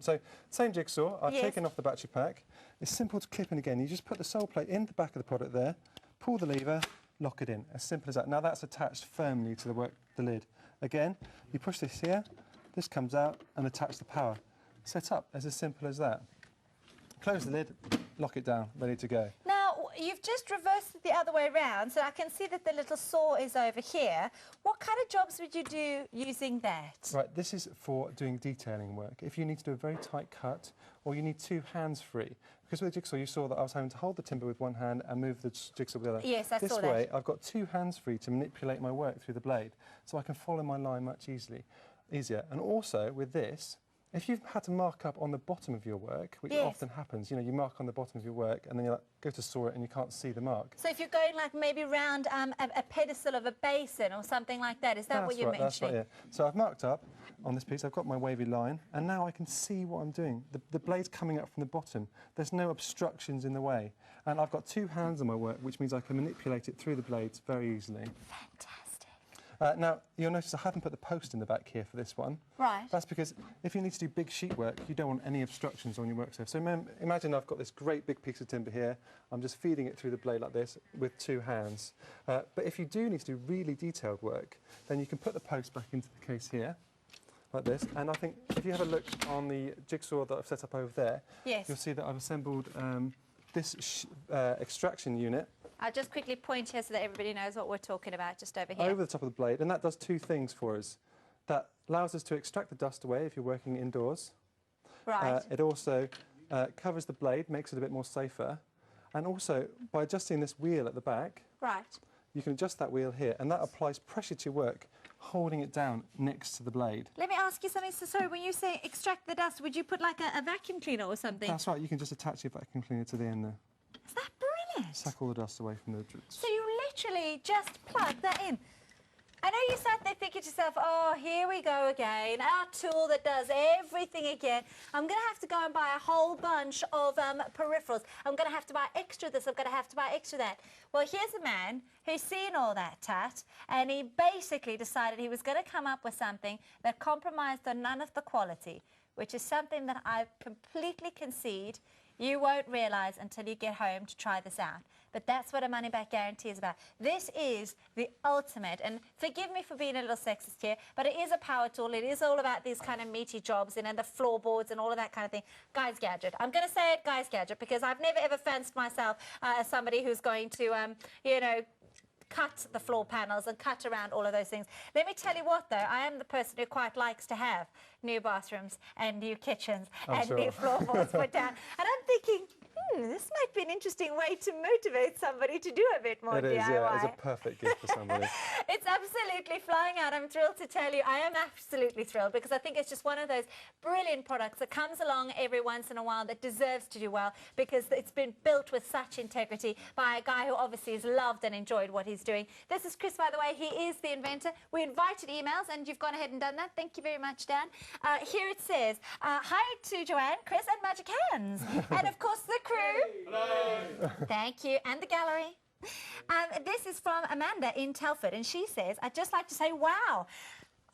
So, same jigsaw, I've taken off the battery pack. It's simple to clip in again. You just put the sole plate in the back of the product there, pull the lever, lock it in. As simple as that. Now that's attached firmly to the lid. Again, you push this here, this comes out and attach the power. Set up as simple as that. Close the lid, lock it down, ready to go. Now, you've just reversed it the other way around, so I can see that the little saw is over here. What kind of jobs would you do using that? Right, this is for doing detailing work. If you need to do a very tight cut, or you need two hands free. Because with the jigsaw, you saw that I was having to hold the timber with one hand and move the jigsaw with the other. Yes, I saw that. This way, I've got two hands free to manipulate my work through the blade, so I can follow my line much easier. And also, with this, if you've had to mark up on the bottom of your work, which often happens, you know, you mark on the bottom of your work and then you go to saw it and you can't see the mark. So if you're going like maybe round a pedestal of a basin or something like that, is that what you're mentioning? That's right, yeah. So I've marked up on this piece, I've got my wavy line, and now I can see what I'm doing. The blade's coming up from the bottom. There's no obstructions in the way. And I've got two hands on my work, which means I can manipulate it through the blades very easily. Fantastic. Now, you'll notice I haven't put the post in the back here for this one. Right. That's because if you need to do big sheet work, you don't want any obstructions on your work surface. So imagine I've got this great big piece of timber here. I'm just feeding it through the blade like this with two hands. But if you do need to do really detailed work, then you can put the post back into the case here, like this. And I think if you have a look on the jigsaw that I've set up over there, you'll see that I've assembled this extraction unit. I'll just quickly point here so that everybody knows what we're talking about, just over here. Over the top of the blade, and that does two things for us. That allows us to extract the dust away if you're working indoors. Right. It also covers the blade, makes it a bit more safer. And also, by adjusting this wheel at the back, you can adjust that wheel here, and that applies pressure to your work, holding it down next to the blade. Let me ask you something. So sorry, when you say extract the dust, would you put like a vacuum cleaner or something? That's right, you can just attach your vacuum cleaner to the end there. Is that brilliant? Suck all the dust away from the... So you literally just plug that in. I know you sat there thinking to yourself, oh, here we go again, our tool that does everything again. I'm going to have to go and buy a whole bunch of peripherals. I'm going to have to buy extra this, I'm going to have to buy extra that. Well, here's a man who's seen all that, Tat, and he basically decided he was going to come up with something that compromised on none of the quality, which is something that I completely concede you won't realise until you get home to try this out. But that's what a money-back guarantee is about. This is the ultimate, and forgive me for being a little sexist here, but it is a power tool. It is all about these kind of meaty jobs and the floorboards and all of that kind of thing. Guy's Gadget. I'm going to say it, Guy's Gadget, because I've never ever fancied myself as somebody who's going to, you know, cut the floor panels and cut around all of those things. Let me tell you what, though, I am the person who quite likes to have new bathrooms and new kitchens and new floorboards put down. And I'm thinking, this might be an interesting way to motivate somebody to do a bit more DIY. It is, yeah, it's a perfect gift for somebody. It's absolutely flying out. I'm thrilled to tell you. I am absolutely thrilled because I think it's just one of those brilliant products that comes along every once in a while that deserves to do well because it's been built with such integrity by a guy who obviously has loved and enjoyed what he's doing. This is Chris, by the way. He is the inventor. We invited emails and you've gone ahead and done that. Thank you very much, Dan. Here it says, hi to Joanne, Chris and Magic Hands. And of course the crew. Hello. Thank you. And the gallery. This is from Amanda in Telford, and she says, I'd just like to say, wow.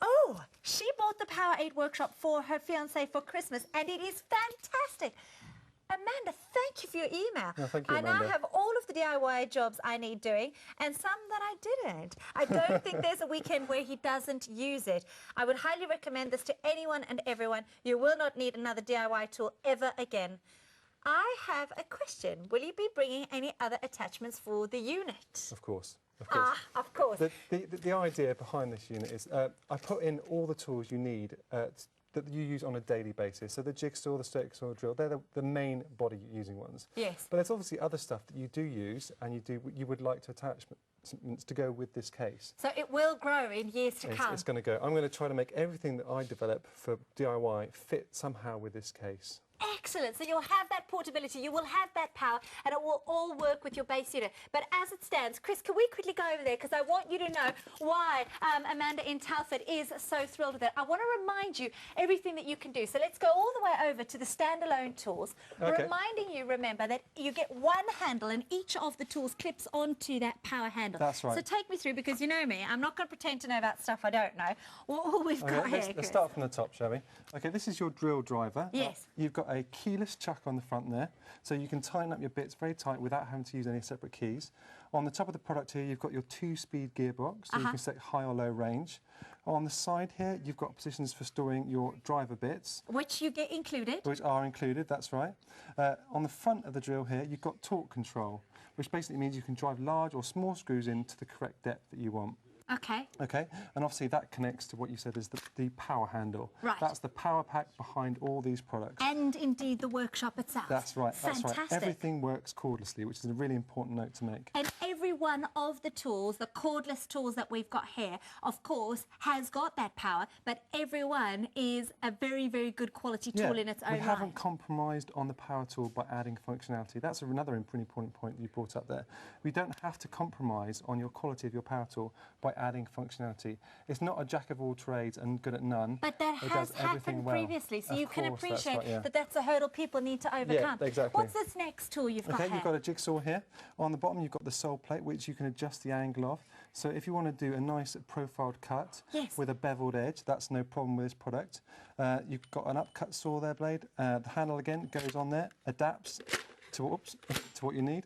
Oh, she bought the POWER8 workshop for her fiancé for Christmas, and it is fantastic. Amanda, thank you for your email. No, thank you, Amanda. I now have all of the DIY jobs I need doing, and some that I didn't. I don't think there's a weekend where he doesn't use it. I would highly recommend this to anyone and everyone. You will not need another DIY tool ever again. I have a question. Will you be bringing any other attachments for the unit? Of course. Of course. Of course. The idea behind this unit is I put in all the tools you need that you use on a daily basis. So the jigsaw, the circular drill, they're the main body using ones. Yes. But there's obviously other stuff that you do use and you would like to attach to go with this case. So it will grow in years to come. It's going to go. I'm going to try to make everything that I develop for DIY fit somehow with this case. Excellent. So you'll have that portability, you will have that power, and it will all work with your base unit. But as it stands, Chris, can we quickly go over there? Because I want you to know why Amanda in Telford is so thrilled with it. I want to remind you everything that you can do. So let's go all the way over to the standalone tools, reminding you, remember, that you get one handle and each of the tools clips onto that power handle. That's right. So take me through, because you know me, I'm not going to pretend to know about stuff I don't know. All we've got here, let's start from the top, shall we? Okay, this is your drill driver. Yes. You've got a keyless chuck on the front there, so you can tighten up your bits very tight without having to use any separate keys. On the top of the product here, you've got your 2-speed gearbox, so you can set high or low range. On the side here, you've got positions for storing your driver bits. which you get included. Which are included, that's right. On the front of the drill here, you've got torque control, which basically means you can drive large or small screws in to the correct depth that you want. Okay. Okay, and obviously that connects to what you said is the power handle. Right. That's the power pack behind all these products. And indeed the workshop itself. That's right, Fantastic. that's right. Everything works cordlessly, which is a really important note to make. And every one of the tools, the cordless tools that we've got here, of course, has got that power, but every one is a very, very good quality tool in its own right. We haven't compromised on the power tool by adding functionality. That's another really important point you brought up there. We don't have to compromise on your quality of your power tool by adding functionality. It's not a jack of all trades and good at none. But that has happened previously, so you can appreciate that that's a hurdle people need to overcome. Yeah, exactly. What's this next tool you've got here? Okay, you've got a jigsaw here. On the bottom, you've got the sole plate, which you can adjust the angle of. So if you want to do a nice profiled cut with a beveled edge, that's no problem with this product. You've got an upcut saw there, blade. The handle, again, goes on there, adapts to what you need.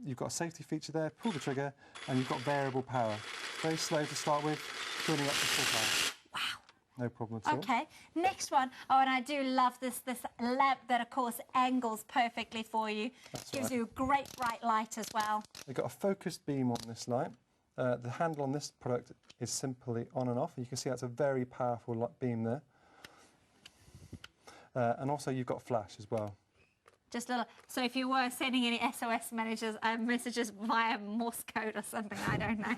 You've got a safety feature there, pull the trigger, and you've got variable power. Very slow to start with, building up to full power. Wow. No problem at all. Okay, next one. Oh, and I do love this lamp that, of course, angles perfectly for you. Gives you a great bright light as well. We've got a focused beam on this light. The handle on this product is simply on and off. You can see that's a very powerful beam there. And also you've got flash as well. Just a little. So if you were sending any SOS messages via Morse code or something, I don't know.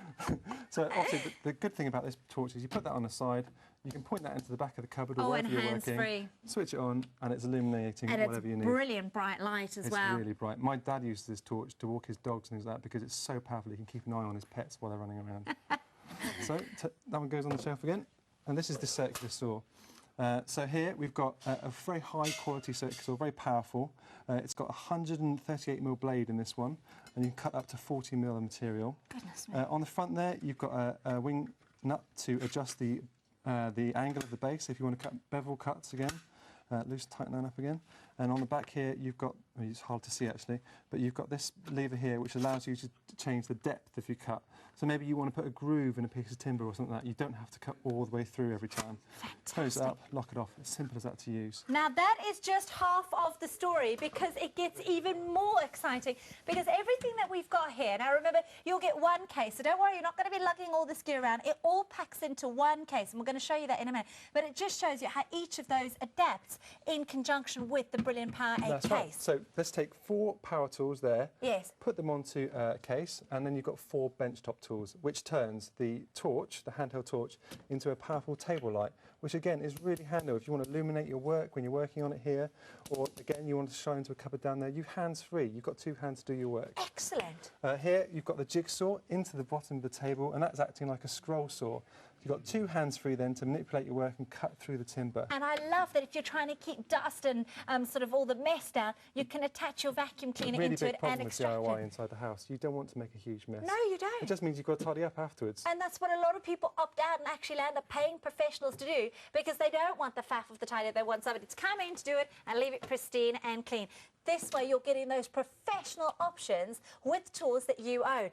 So obviously the good thing about this torch is you put that on the side, you can point that into the back of the cupboard or wherever you're working. hands-free. Switch it on and it's illuminating And whatever you it's need. brilliant bright light as well. It's really bright. My dad uses this torch to walk his dogs and things like that because it's so powerful he can keep an eye on his pets while they're running around. So that one goes on the shelf again. And this is the circular saw. So here we've got a very high quality circular saw, very powerful. It's got a 138mm blade in this one, and you can cut up to 40mm of material. Goodness me. On the front there, you've got a wing nut to adjust the angle of the base if you want to cut bevel cuts again. Loose, tighten that up again. And on the back here, you've got, well, it's hard to see actually, but you've got this lever here which allows you to change the depth if you cut. So maybe you want to put a groove in a piece of timber or something like that. You don't have to cut all the way through every time. Fantastic. Close it up, lock it off. It's simple as that to use. Now that is just half of the story, because it gets even more exciting, because everything that we've got here, now remember, you'll get one case, so don't worry, you're not going to be lugging all this gear around. It all packs into one case, and we're going to show you that in a minute. But it just shows you how each of those adapts in conjunction with the Brilliant Power 8 That's case. right. So let's take 4 power tools there, Yes. put them onto a case, and then you've got 4 benchtop tools, which turns the torch, the handheld torch, into a powerful table light, which again is really handy if you want to illuminate your work when you're working on it here, or again you want to shine into a cupboard down there. You're hands-free. You've got 2 hands to do your work. Excellent. Here you've got the jigsaw into the bottom of the table, and that's acting like a scroll saw. You've got 2 hands free then to manipulate your work and cut through the timber. And I love that if you're trying to keep dust and sort of all the mess down, you can attach your vacuum cleaner into it and extract really big problem with DIY it. inside the house. You don't want to make a huge mess. No, you don't. It just means you've got to tidy up afterwards. And that's what a lot of people opt out and actually end up paying professionals to do, because they don't want the faff of the tidy. They want somebody to come in to do it and leave it pristine and clean. This way you're getting those professional options with tools that you own.